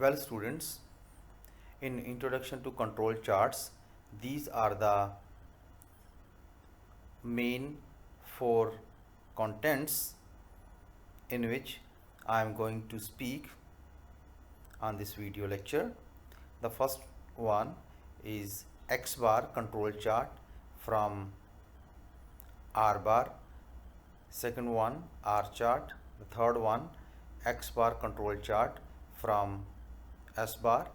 Well, students, in introduction to control charts, these are the main four contents in which I am going to speak on this video lecture. The first one is X bar control chart from R bar. Second one R chart. The third one X bar control chart from S bar,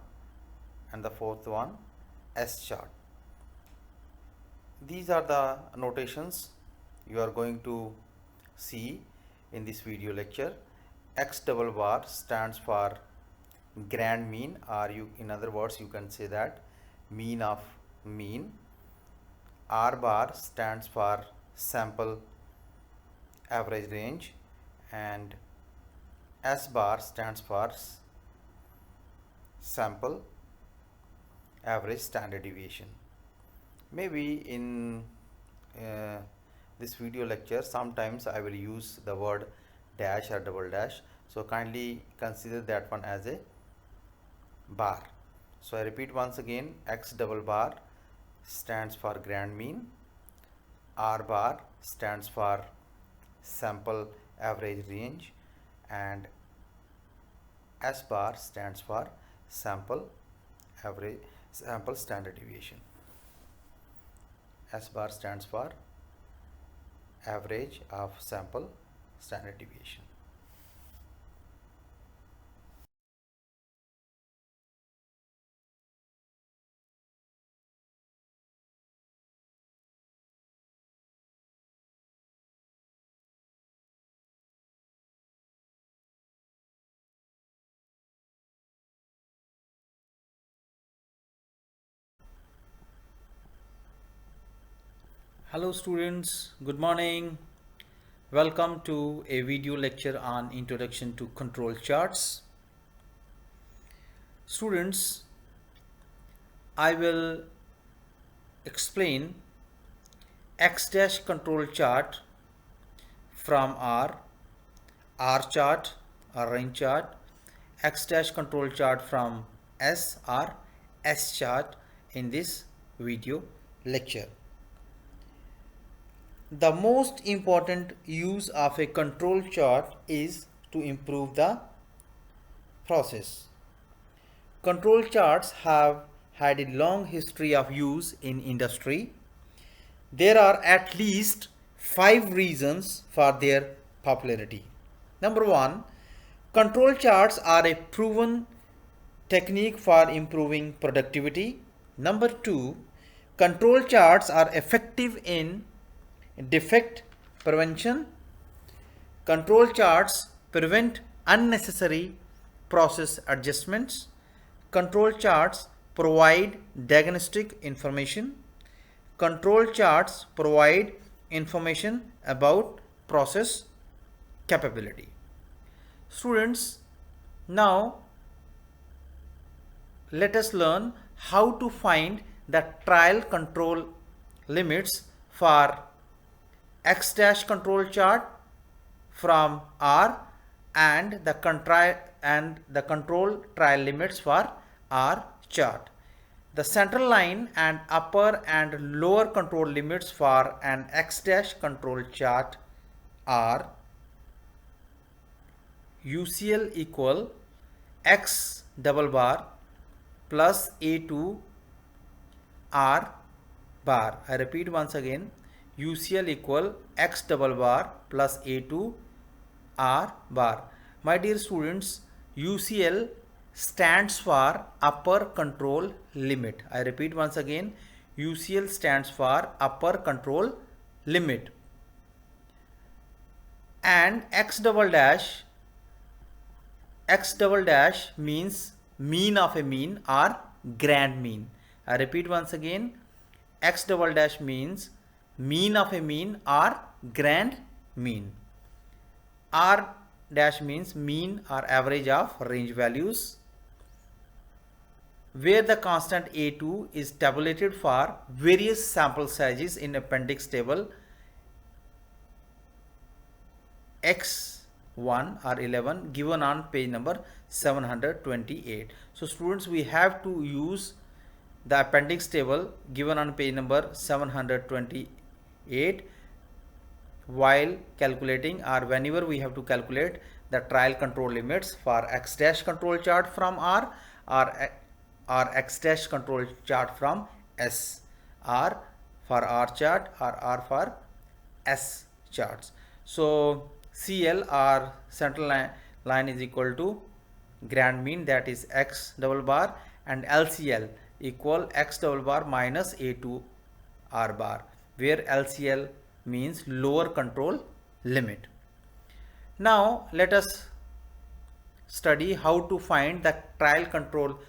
and the fourth one S chart. These are the notations you are going to see in this video lecture. X double bar stands for grand mean, or in other words you can say that mean of mean. R bar stands for sample average range, and S bar stands for sample average standard deviation. Maybe in this video lecture sometimes I will use the word dash or double dash, so kindly consider that one as a bar. So I repeat once again, X double bar stands for grand mean, R bar stands for sample average range, and S bar stands for sample standard deviation. S bar stands for average of sample standard deviation. Hello students, good morning. Welcome to a video lecture on introduction to control charts. Students, I will explain X dash control chart from R chart or range chart, X dash control chart from S or S chart in this video lecture. The most important use of a control chart is to improve the process. Control charts have had a long history of use in industry. There are at least 5 reasons for their popularity. Number 1, control charts are a proven technique for improving productivity. Number 2, control charts are effective in defect prevention. Control charts prevent unnecessary process adjustments. Control charts provide diagnostic information. Control charts provide information about process capability. Students, now let us learn how to find the trial control limits for X dash control chart from R and the control trial limits for R chart. The central line and upper and lower control limits for an X dash control chart are UCL equal X double bar plus A2 R bar. I repeat once again, UCL equal X double bar plus A2 R bar. My dear students, UCL stands for upper control limit. I repeat once again, UCL stands for upper control limit. And X double dash means mean of a mean or grand mean. I repeat once again, X double dash means mean of a mean or grand mean. R dash means mean or average of range values, where the constant A2 is tabulated for various sample sizes in appendix table X 1 or 11 given on page number 728. So students, we have to use the appendix table given on page number 728 while calculating, or whenever we have to calculate the trial control limits for x dash control chart from R, or x dash control chart from S, R for R chart or R for S charts. So CL, or central line is equal to grand mean, that is x double bar, and LCL equal x double bar minus A2 R bar, where LCL means lower control limit. Now let us study how to find the trial control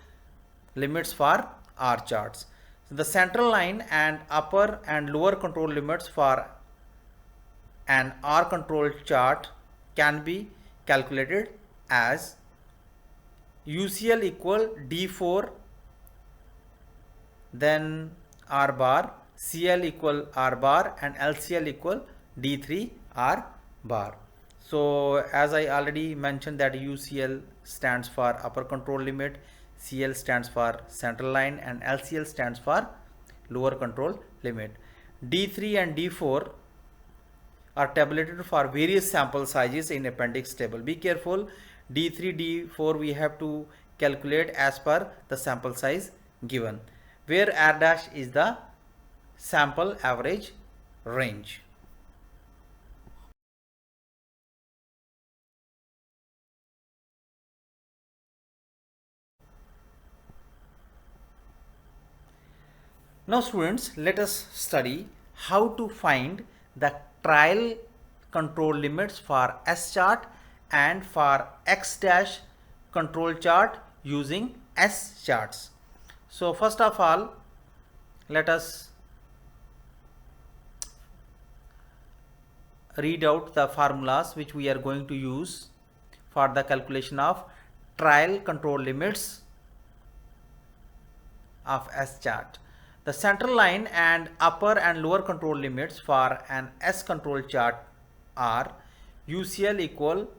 limits for R charts. So the central line and upper and lower control limits for an R control chart can be calculated as UCL equal D4, then R bar, CL equal R bar, and LCL equal D3 R bar. So as I already mentioned that UCL stands for upper control limit, CL stands for central line, and LCL stands for lower control limit. D3 and D4 are tabulated for various sample sizes in appendix table. Be careful, D3, D4 we have to calculate as per the sample size given, where R dash is the sample average range. Now students, let us study how to find the trial control limits for S chart and for X dash control chart using S charts. So first of all, let us read out the formulas which we are going to use for the calculation of trial control limits of S chart. The central line and upper and lower control limits for an S control chart are UCL equal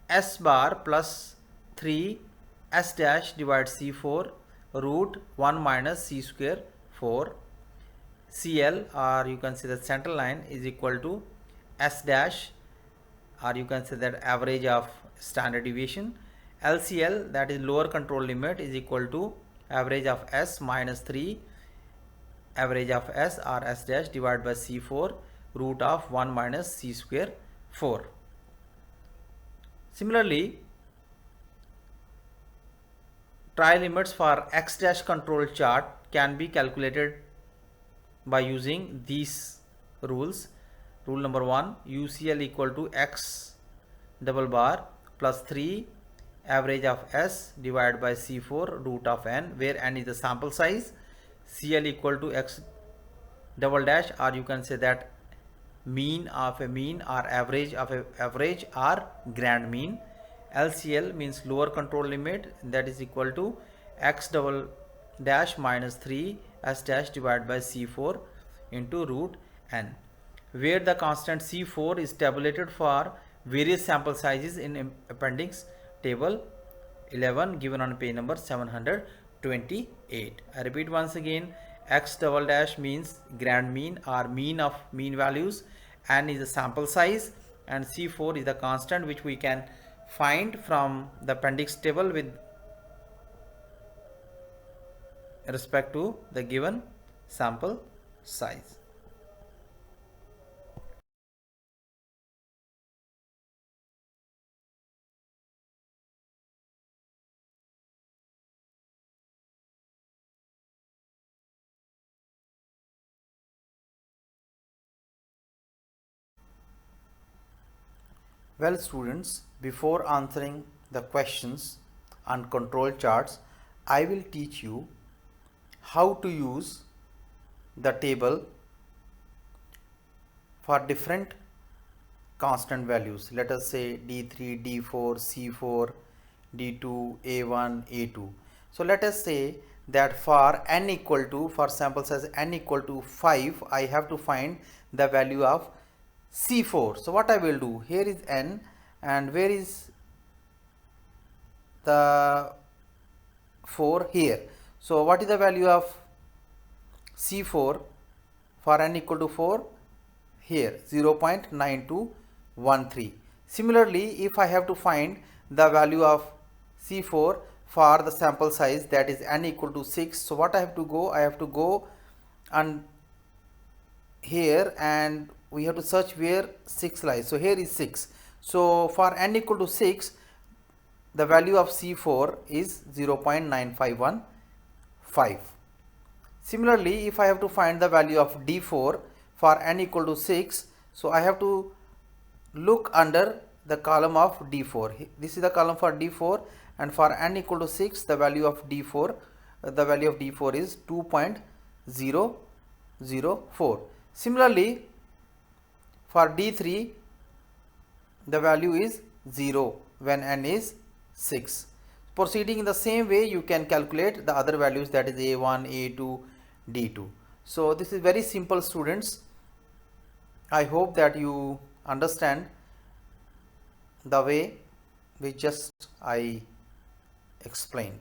S bar plus 3 S dash divided C4 root 1 minus C square 4. CL, or you can say the central line, is equal to S dash, or you can say that average of standard deviation. LCL, that is lower control limit, is equal to average of S minus 3 average of S, or S dash, divided by C4 root of 1 minus C square 4. Similarly, trial limits for X dash control chart can be calculated by using these rules. Rule number 1, UCL equal to X double bar plus 3 average of S divided by C4 root of N, where N is the sample size. CL equal to X double dash, or you can say that mean of a mean, or average of a average, or grand mean. LCL means lower control limit, that is equal to X double dash minus 3 S dash divided by C4 into root N, where the constant C4 is tabulated for various sample sizes in appendix table 11 given on page number 728. I repeat once again, X double dash means grand mean or mean of mean values, N is the sample size, and C4 is the constant which we can find from the appendix table with respect to the given sample size. Well students, before answering the questions on control charts, I will teach you how to use the table for different constant values. Let us say D3, D4, C4, D2, A1, A2. So let us say that for n equal to, for sample size n equal to 5, I have to find the value of C4. So what I will do, here is n, and where is the 4? Here. So what is the value of C4 for n equal to 4? Here 0.9213. Similarly, if I have to find the value of C4 for the sample size, that is n equal to 6, so what I have to go? I have to go and here, and we have to search where 6 lies. So here is 6. So for n equal to 6, the value of C4 is 0.9515. Similarly, if I have to find the value of D4 for n equal to 6, so I have to look under the column of D4. This is the column for D4, and for n equal to 6, the value of D4 is 2.004. Similarly, for D3, the value is 0 when n is 6. Proceeding in the same way, you can calculate the other values, that is A1, A2, D2. So this is very simple, students. I hope that you understand the way which just I explained.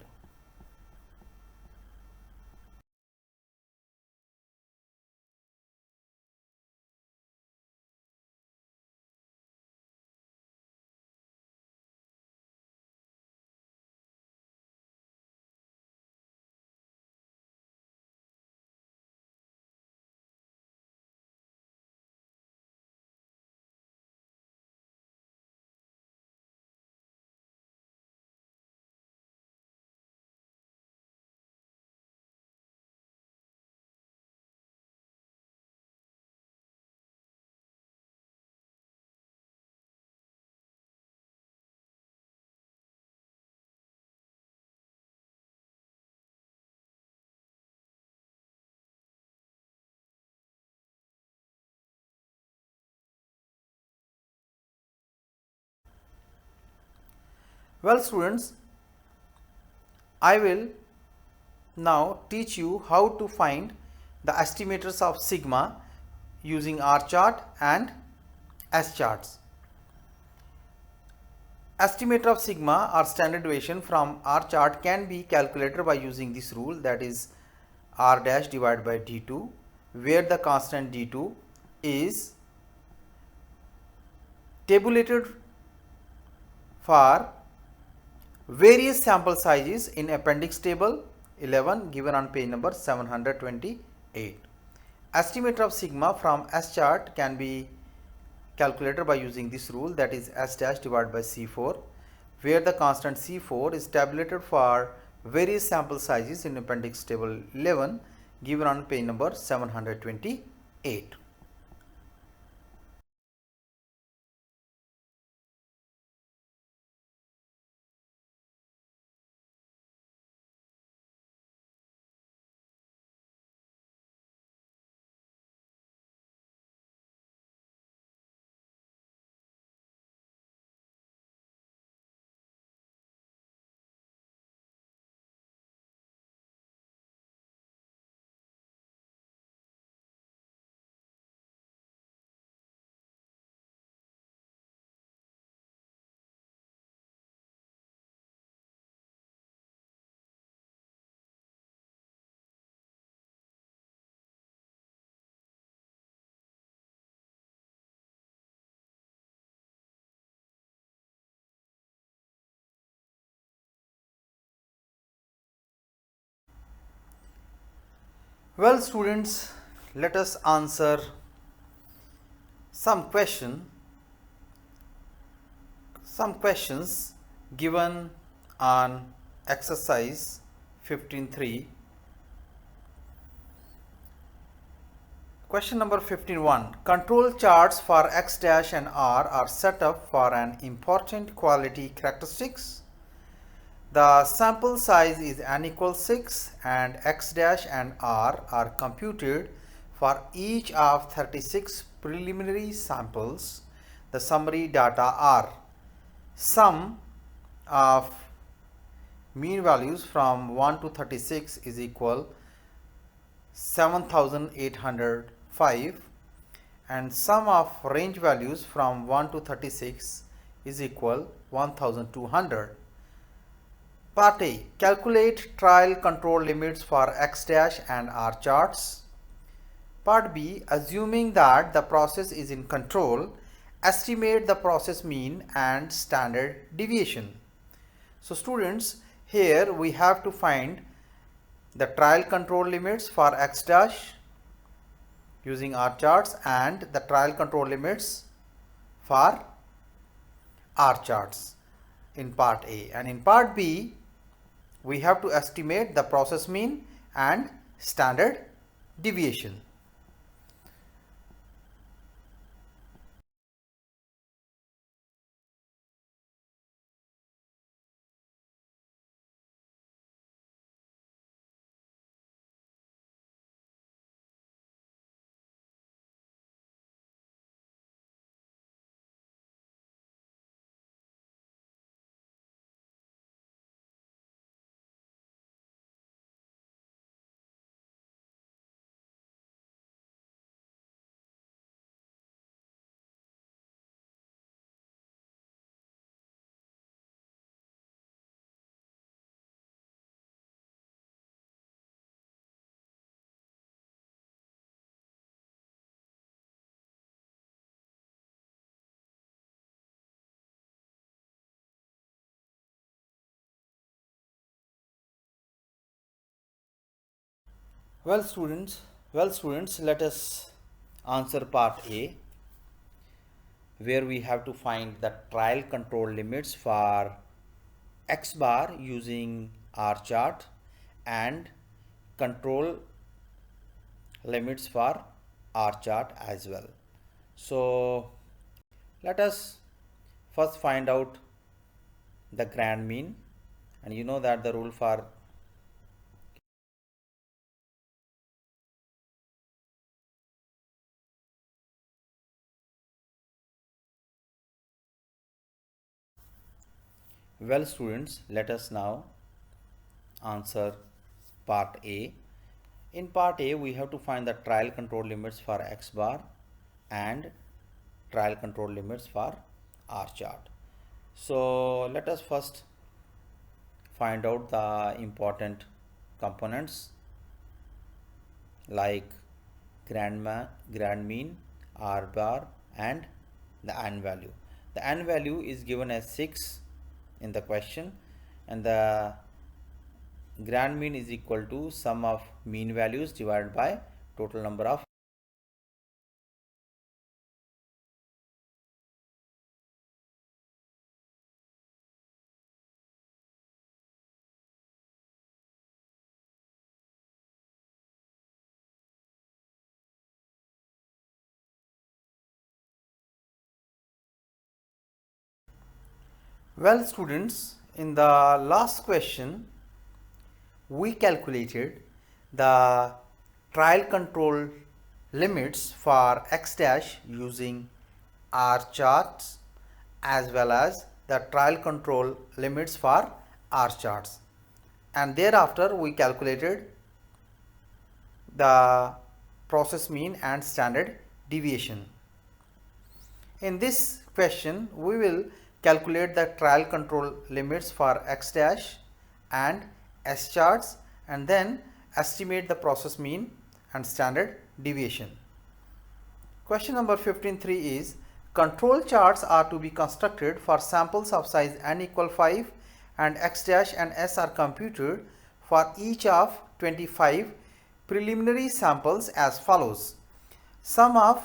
Well, students, I will now teach you how to find the estimators of sigma using R chart and S charts. Estimator of sigma or standard deviation from R chart can be calculated by using this rule, that is R dash divided by D2, where the constant D2 is tabulated for various sample sizes in appendix table 11 given on page number 728. Estimator of sigma from S chart can be calculated by using this rule, that is S dash divided by C4, where the constant C4 is tabulated for various sample sizes in appendix table 11 given on page number 728. Well, students, let us answer some questions given on exercise 15.3. Question number 15.1. Control charts for X dash and R are set up for an important quality characteristics. The sample size is n equals 6 and X dash and R are computed for each of 36 preliminary samples. The summary data are sum of mean values from 1 to 36 is equal 7805, and sum of range values from 1 to 36 is equal 1200. Part A. Calculate trial control limits for X dash and R charts. Part B. Assuming that the process is in control, estimate the process mean and standard deviation. So students, here we have to find the trial control limits for X dash using R charts and the trial control limits for R charts in part A, and in part B we have to estimate the process mean and standard deviation. Well students, let us answer part A, where we have to find the trial control limits for X bar using R chart and control limits for R chart as well. So let us first find out the grand mean, and you know that the rule for well students, let us now answer part A. In part A we have to find the trial control limits for X bar and trial control limits for R chart. So let us first find out the important components like grand mean, R bar and the n value. The n value is given as 6 in the question, and the grand mean is equal to sum of mean values divided by total number of Well students, in the last question we calculated the trial control limits for X dash using R charts as well as the trial control limits for R charts, and thereafter we calculated the process mean and standard deviation. In this question we will calculate the trial control limits for X dash and S charts and then estimate the process mean and standard deviation. Question number 15.3 is control charts are to be constructed for samples of size n equal 5 and X dash and S are computed for each of 25 preliminary samples as follows. Sum of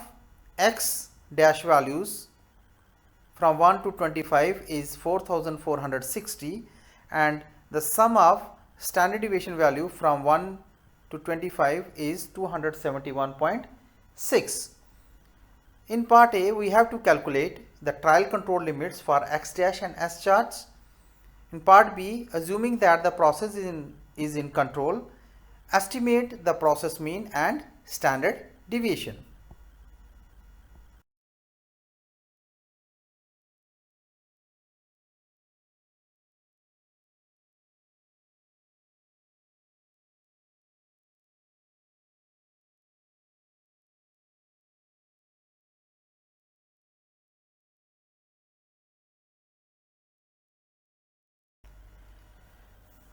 X dash values from 1 to 25 is 4460 and the sum of standard deviation value from 1 to 25 is 271.6. In part A we have to calculate the trial control limits for X dash and S charts. In part B, assuming that the process is in control, estimate the process mean and standard deviation.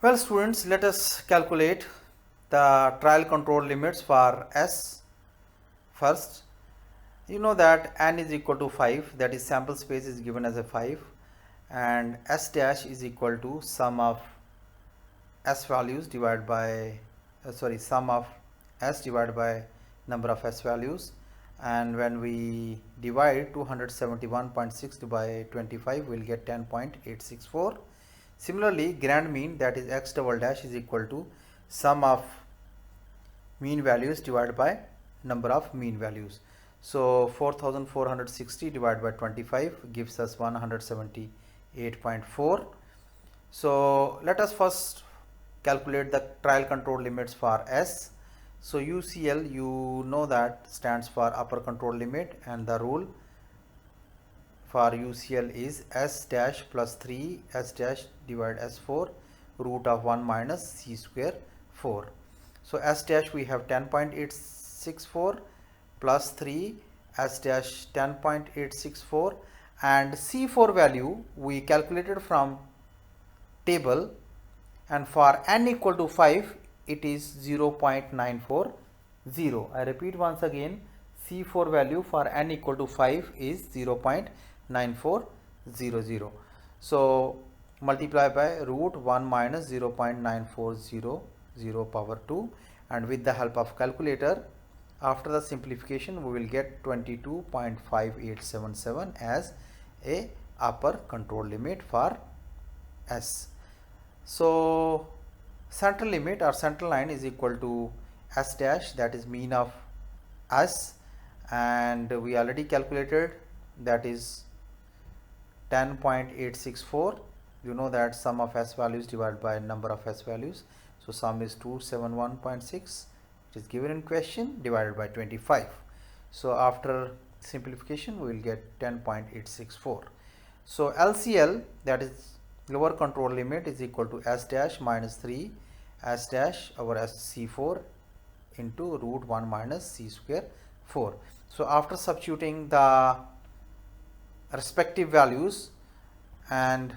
Well students, let us calculate the trial control limits for S first. You know that n is equal to 5, that is sample space is given as a 5, and S dash is equal to sum of S values divided by sum of S divided by number of S values, and when we divide 271.6 by 25 we will get 10.864. Similarly, grand mean, that is X double dash, is equal to sum of mean values divided by number of mean values. So 4460 divided by 25 gives us 178.4. So let us first calculate the trial control limits for S. So UCL, you know, that stands for upper control limit, and the rule for UCL is S dash plus 3 S dash divided S4 root of 1 minus C square 4. So S dash we have 10.864 plus 3 S dash 10.864, and C4 value we calculated from table, and for n equal to 5 it is 0.940. I repeat once again, C4 value for n equal to 5 is 0.9400. So multiply by root 1 minus 0.9400 power 2, and with the help of calculator, after the simplification we will get 22.5877 as a upper control limit for S. So central limit or central line is equal to S dash, that is mean of S, and we already calculated, that is 10.864. You know that sum of S values divided by number of S values, so sum is 271.6, it is given in question, divided by 25. So after simplification we will get 10.864. So LCL, that is lower control limit, is equal to S dash minus 3 S dash over SC4 into root 1 minus C square 4. So after substituting the respective values and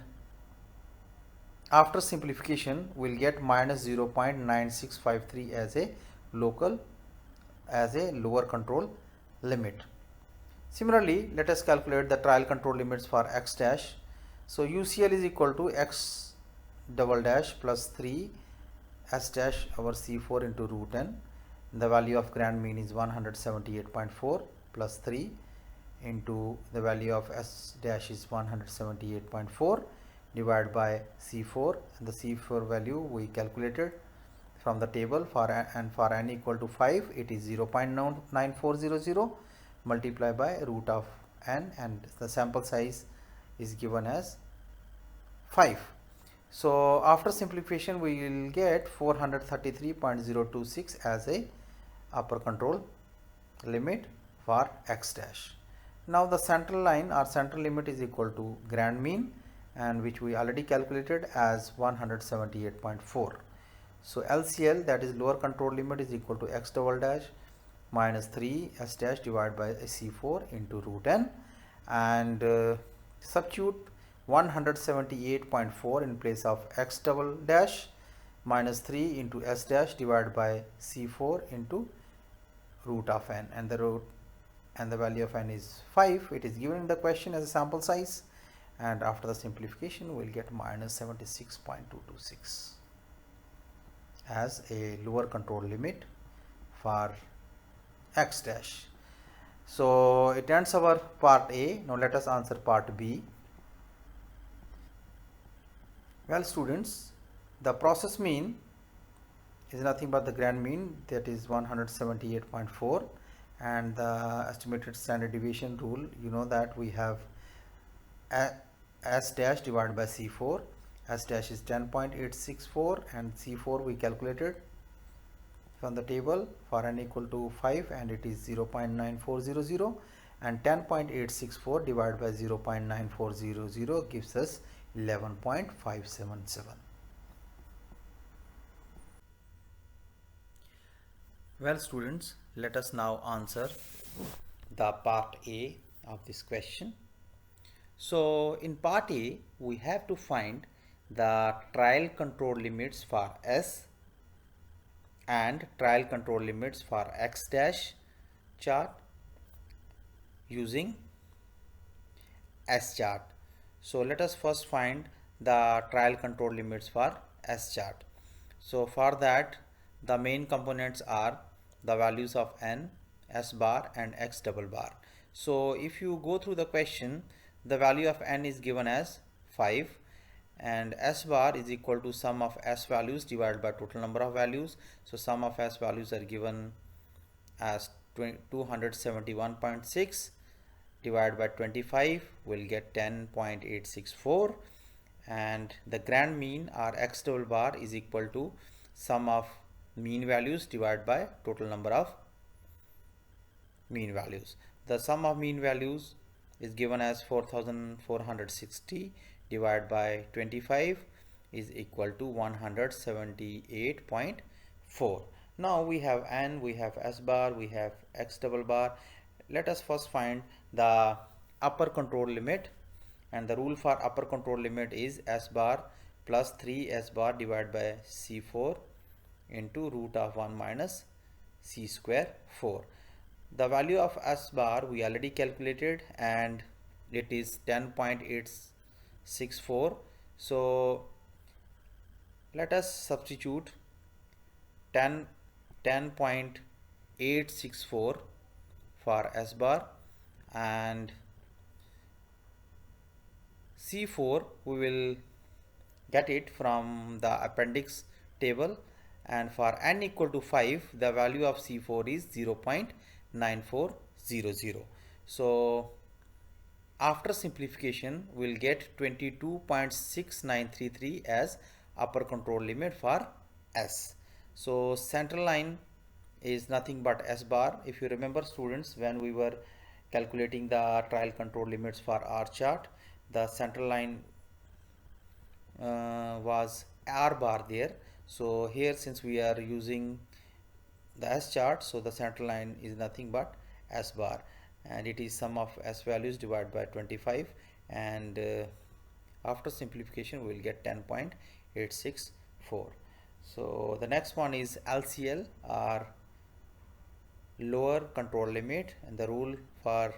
after simplification we will get minus 0.9653 as a lower control limit. Similarly, let us calculate the trial control limits for X dash. So UCL is equal to X double dash plus 3 S dash over C4 into root n. The value of grand mean is 178.4 plus 3 into the value of S dash is 178.4 divided by C4, and the C4 value we calculated from the table, for n equal to 5 it is 0.9400 multiply by root of n, and the sample size is given as 5. So after simplification we will get 433.026 as a upper control limit for X dash. Now the central line or central limit is equal to grand mean, and which we already calculated as 178.4. So LCL, that is lower control limit, is equal to X double dash minus 3 S dash divided by C4 into root n, and substitute 178.4 in place of X double dash minus 3 into S dash divided by C4 into root of n, and the value of n is 5. It is given in the question as a sample size, and after the simplification we will get minus 76.226 as a lower control limit for X dash. So it ends our part A. Now let us answer part B. Well students, the process mean is nothing but the grand mean, that is 178.4, and the estimated standard deviation rule, you know that we have S dash divided by C4. S dash is 10.864 and C4 we calculated from the table for n equal to 5, and it is 0.9400, and 10.864 divided by 0.9400 gives us 11.577. Well students, let us now answer the part A of this question. So in part A we have to find the trial control limits for S and trial control limits for X dash chart using S chart. So let us first find the trial control limits for S chart. So for that, the main components are the values of N, S bar and X double bar. So if you go through the question, the value of N is given as 5 and S bar is equal to sum of S values divided by total number of values. So sum of S values are given as 271.6 divided by 25 will get 10.864, and the grand mean or X double bar is equal to sum of mean values divided by total number of mean values. The sum of mean values is given as 4460 divided by 25 is equal to 178.4. Now we have N, we have S bar, we have X double bar. Let us first find the upper control limit, and the rule for upper control limit is S bar plus 3 S bar divided by C4 into root of 1 minus C square 4. The value of S bar we already calculated and it is 10.864. So let us substitute 10.864 for S bar, and C4 we will get it from the appendix table, and for n equal to 5 the value of C4 is 0.9400. So after simplification we'll get 22.6933 as upper control limit for S. So central line is nothing but S bar. If you remember students, when we were calculating the trial control limits for R chart, the central line was R bar there. So here since we are using the S chart, so the central line is nothing but S bar, and it is sum of S values divided by 25, and after simplification we will get 10.864. So the next one is LCL or lower control limit, and the rule for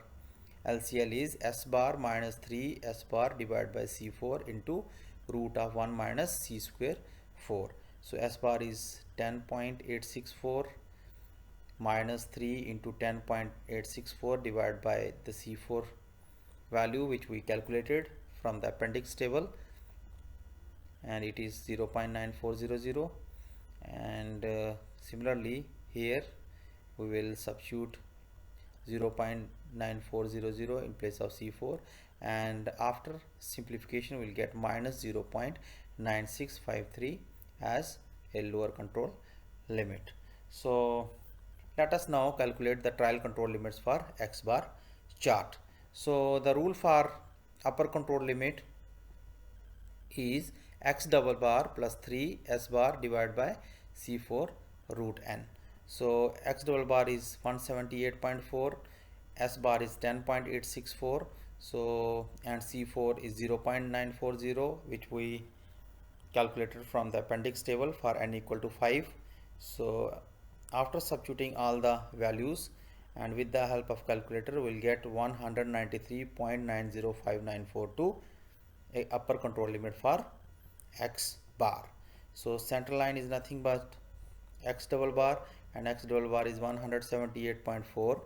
LCL is S bar minus 3 S bar divided by C4 into root of 1 minus C square 4. So S bar is 10.864 minus 3 into 10.864 divided by the C4 value which we calculated from the appendix table, and it is 0.9400. and similarly here we will substitute 0.9400 in place of C4, and after simplification we will get minus 0.9653 as a lower control limit. So let us now calculate the trial control limits for X bar chart. So the rule for upper control limit is X double bar plus 3 S bar divided by C4 root n. So X double bar is 178.4, S bar is 10.864, so and C4 is 0.940 which we calculated from the appendix table for n equal to 5. So after substituting all the values and with the help of calculator we will get 193.905942 a upper control limit for X bar. So central line is nothing but X double bar, and X double bar is 178.4.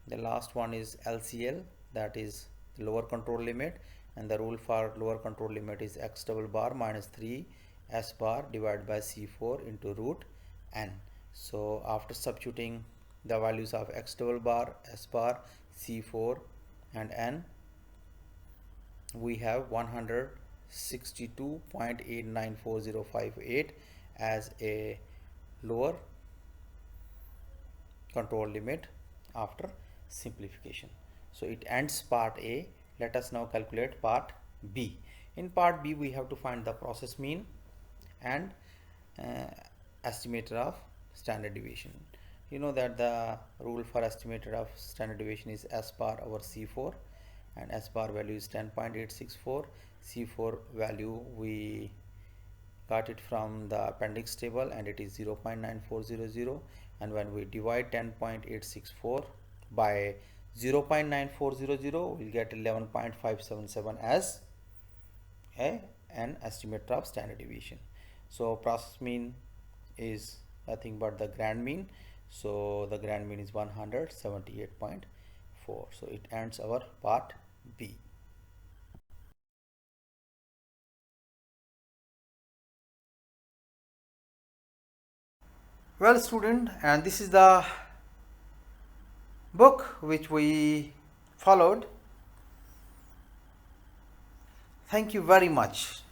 The last one is LCL, that is the lower control limit, and the rule for lower control limit is X double bar minus 3 S bar divided by C4 into root n. So after substituting the values of X double bar, S bar, C4 and n, we have 162.894058 as a lower control limit after simplification. So it ends part A. Let us now calculate part B. In part B we have to find the process mean and estimator of standard deviation. You know that the rule for estimator of standard deviation is S bar over C4, and S bar value is 10.864. C4 value we got it from the appendix table and it is 0.9400, and when we divide 10.864 by 0.9400 we'll get 11.577 as an estimator of standard deviation. So process mean is nothing but the grand mean, so the grand mean is 178.4. so it ends our part B. Well student, and this is the book which we followed. Thank you very much.